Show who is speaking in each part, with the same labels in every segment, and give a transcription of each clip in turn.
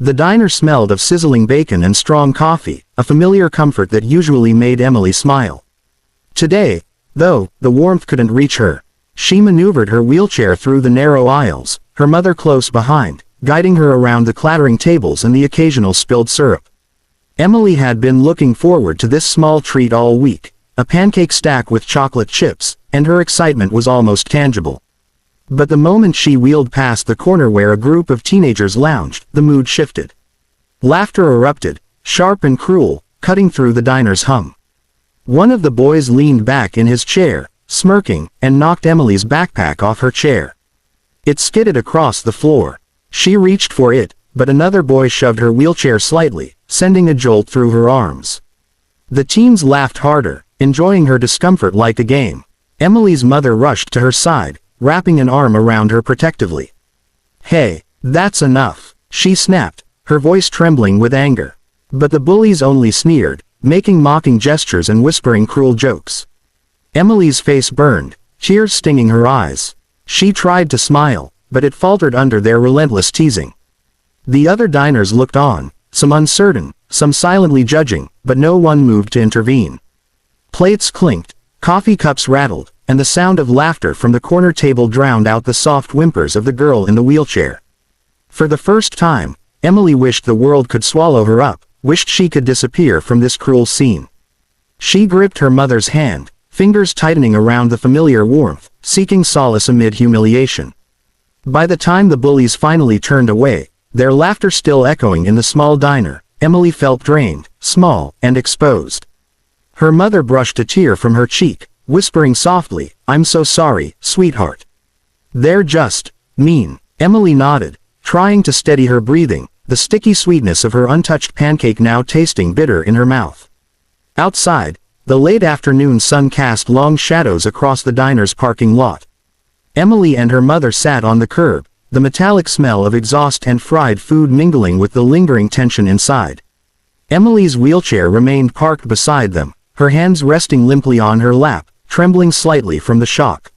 Speaker 1: The diner smelled of sizzling bacon and strong coffee, a familiar comfort that usually made Emily smile. Today, though, the warmth couldn't reach her. She maneuvered her wheelchair through the narrow aisles, her mother close behind, guiding her around the clattering tables and the occasional spilled syrup. Emily had been looking forward to this small treat all week, a pancake stack with chocolate chips, and her excitement was almost tangible. But the moment she wheeled past the corner where a group of teenagers lounged, the mood shifted. Laughter erupted, sharp and cruel, cutting through the diner's hum. One of the boys leaned back in his chair, smirking, and knocked Emily's backpack off her chair. It skidded across the floor. She reached for it, but another boy shoved her wheelchair slightly, sending a jolt through her arms. The teens laughed harder, enjoying her discomfort like a game. Emily's mother rushed to her side, wrapping an arm around her protectively. "Hey, that's enough," she snapped, her voice trembling with anger. But the bullies only sneered, making mocking gestures and whispering cruel jokes. Emily's face burned, tears stinging her eyes. She tried to smile, but it faltered under their relentless teasing. The other diners looked on, some uncertain, some silently judging, but no one moved to intervene. Plates clinked, coffee cups rattled, and the sound of laughter from the corner table drowned out the soft whimpers of the girl in the wheelchair. For the first time, Emily wished the world could swallow her up, wished she could disappear from this cruel scene. She gripped her mother's hand, fingers tightening around the familiar warmth, seeking solace amid humiliation. By the time the bullies finally turned away, their laughter still echoing in the small diner, Emily felt drained, small, and exposed. Her mother brushed a tear from her cheek, whispering softly, "I'm so sorry, sweetheart. They're just mean." Emily nodded, trying to steady her breathing, the sticky sweetness of her untouched pancake now tasting bitter in her mouth. Outside, the late afternoon sun cast long shadows across the diner's parking lot. Emily and her mother sat on the curb, the metallic smell of exhaust and fried food mingling with the lingering tension inside. Emily's wheelchair remained parked beside them, her hands resting limply on her lap, trembling slightly from the shock.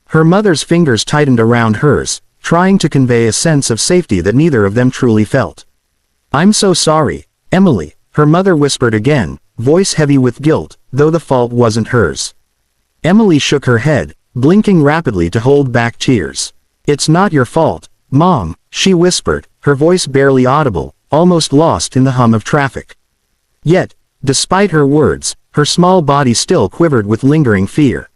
Speaker 1: Her mother's fingers tightened around hers, trying to convey a sense of safety that neither of them truly felt. "I'm so sorry, Emily," her mother whispered again, voice heavy with guilt, though the fault wasn't hers. Emily shook her head, blinking rapidly to hold back tears. "It's not your fault, Mom," she whispered, her voice barely audible, almost lost in the hum of traffic. Yet, despite her words, her small body still quivered with lingering fear.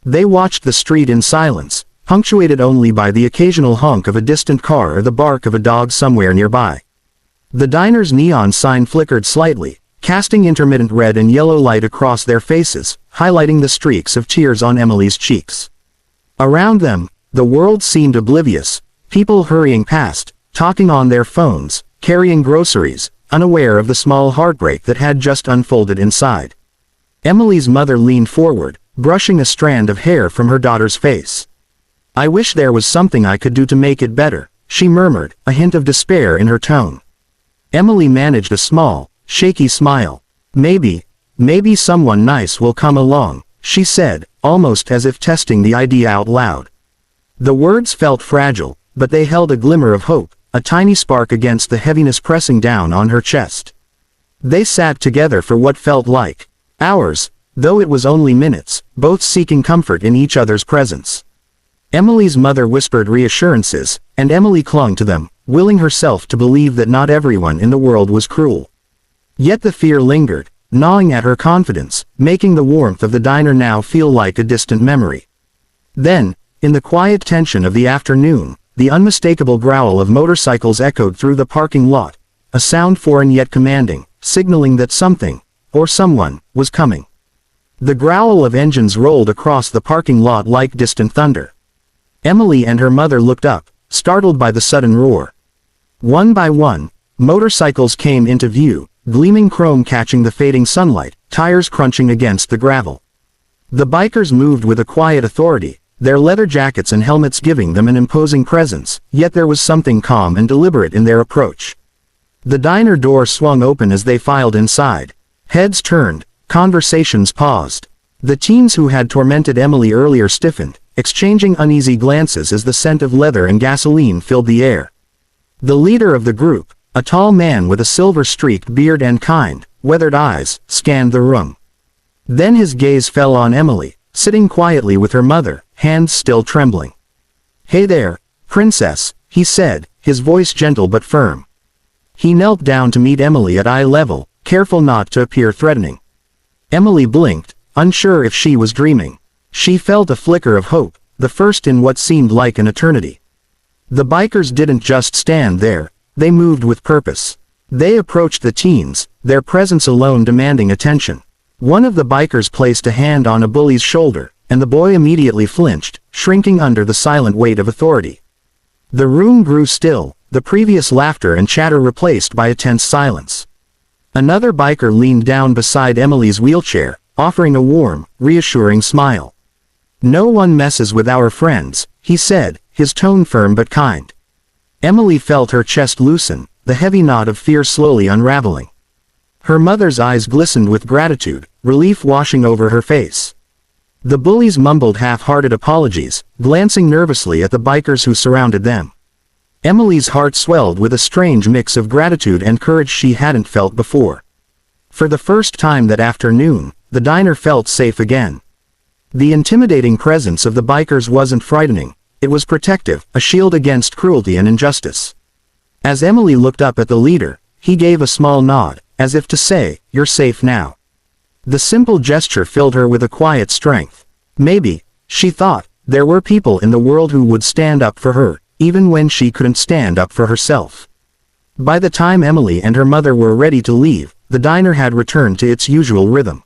Speaker 1: They watched the street in silence, punctuated only by the occasional honk of a distant car or the bark of a dog somewhere nearby. The diner's neon sign flickered slightly, casting intermittent red and yellow light across their faces, highlighting the streaks of tears on Emily's cheeks. Around them, the world seemed oblivious, people hurrying past, talking on their phones, carrying groceries, unaware of the small heartbreak that had just unfolded inside. Emily's mother leaned forward, brushing a strand of hair from her daughter's face. "I wish there was something I could do to make it better," she murmured, a hint of despair in her tone. Emily managed a small, shaky smile. Maybe someone nice will come along," she said, almost as if testing the idea out loud. The words felt fragile, but they held a glimmer of hope, a tiny spark against the heaviness pressing down on her chest. They sat together for what felt like hours, though it was only minutes, both seeking comfort in each other's presence. Emily's mother whispered reassurances, and Emily clung to them, willing herself to believe that not everyone in the world was cruel. Yet the fear lingered, gnawing at her confidence, making the warmth of the diner now feel like a distant memory. Then, in the quiet tension of the afternoon, the unmistakable growl of motorcycles echoed through the parking lot, a sound foreign yet commanding, signaling that something, or someone, was coming. The growl of engines rolled across the parking lot like distant thunder. Emily and her mother looked up, startled by the sudden roar. One by one, motorcycles came into view, gleaming chrome catching the fading sunlight, tires crunching against the gravel. The bikers moved with a quiet authority, their leather jackets and helmets giving them an imposing presence, yet there was something calm and deliberate in their approach. The diner door swung open as they filed inside. Heads turned, conversations paused. The teens who had tormented Emily earlier stiffened, exchanging uneasy glances as the scent of leather and gasoline filled the air. The leader of the group, A tall man with a silver-streaked beard and kind, weathered eyes, scanned the room. Then his gaze fell on Emily, sitting quietly with her mother, hands still trembling. "Hey there, princess," he said, his voice gentle but firm. He knelt down to meet Emily at eye level, careful not to appear threatening. Emily blinked, unsure if she was dreaming. She felt a flicker of hope, the first in what seemed like an eternity. The bikers didn't just stand there, they moved with purpose. They approached the teens, their presence alone demanding attention. One of the bikers placed a hand on a bully's shoulder, and the boy immediately flinched, shrinking under the silent weight of authority. The room grew still, the previous laughter and chatter replaced by a tense silence. Another biker leaned down beside Emily's wheelchair, offering a warm, reassuring smile. "No one messes with our friends," he said, his tone firm but kind. Emily felt her chest loosen, the heavy knot of fear slowly unraveling. Her mother's eyes glistened with gratitude, relief washing over her face. The bullies mumbled half-hearted apologies, glancing nervously at the bikers who surrounded them. Emily's heart swelled with a strange mix of gratitude and courage she hadn't felt before. For the first time that afternoon, the diner felt safe again. The intimidating presence of the bikers wasn't frightening, it was protective, a shield against cruelty and injustice. As Emily looked up at the leader, he gave a small nod, as if to say, "You're safe now." The simple gesture filled her with a quiet strength. Maybe, she thought, there were people in the world who would stand up for her, even when she couldn't stand up for herself. By the time Emily and her mother were ready to leave, the diner had returned to its usual rhythm.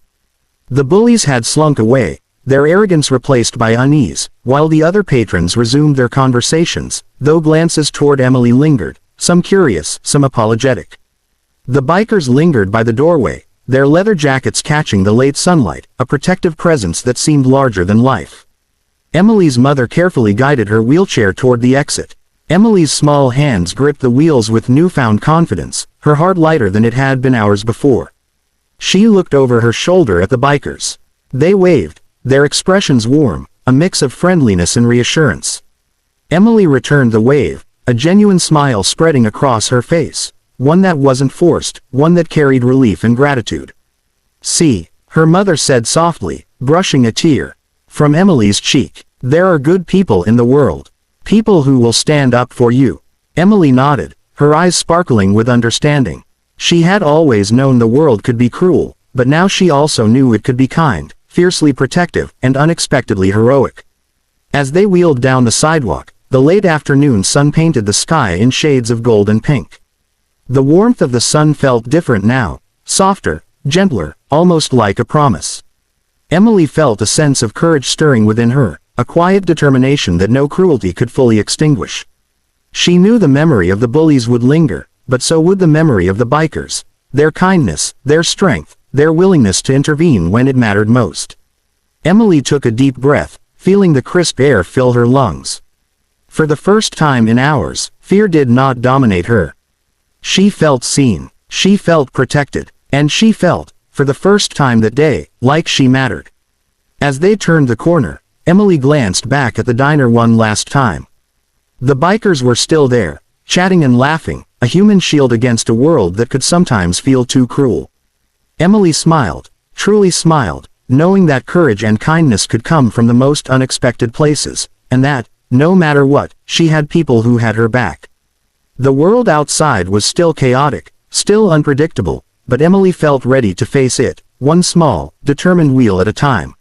Speaker 1: The bullies had slunk away, their arrogance replaced by unease, while the other patrons resumed their conversations, though glances toward Emily lingered, some curious, some apologetic. The bikers lingered by the doorway, their leather jackets catching the late sunlight, a protective presence that seemed larger than life. Emily's mother carefully guided her wheelchair toward the exit. Emily's small hands gripped the wheels with newfound confidence, her heart lighter than it had been hours before. She looked over her shoulder at the bikers. They waved, their expressions warm, a mix of friendliness and reassurance. Emily returned the wave, a genuine smile spreading across her face, one that wasn't forced, one that carried relief and gratitude. "See," her mother said softly, brushing a tear from Emily's cheek. "There are good people in the world. People who will stand up for you." Emily nodded, her eyes sparkling with understanding. She had always known the world could be cruel, but now she also knew it could be kind, fiercely protective, and unexpectedly heroic. As they wheeled down the sidewalk, the late afternoon sun painted the sky in shades of gold and pink. The warmth of the sun felt different now, softer, gentler, almost like a promise. Emily felt a sense of courage stirring within her, a quiet determination that no cruelty could fully extinguish. She knew the memory of the bullies would linger, but so would the memory of the bikers, their kindness, their strength, their willingness to intervene when it mattered most. Emily took a deep breath, feeling the crisp air fill her lungs. For the first time in hours, fear did not dominate her. She felt seen, she felt protected, and she felt, for the first time that day, like she mattered. As they turned the corner, Emily glanced back at the diner one last time. The bikers were still there, chatting and laughing, a human shield against a world that could sometimes feel too cruel. Emily smiled, truly smiled, knowing that courage and kindness could come from the most unexpected places, and that, no matter what, she had people who had her back. The world outside was still chaotic, still unpredictable, but Emily felt ready to face it, one small, determined wheel at a time.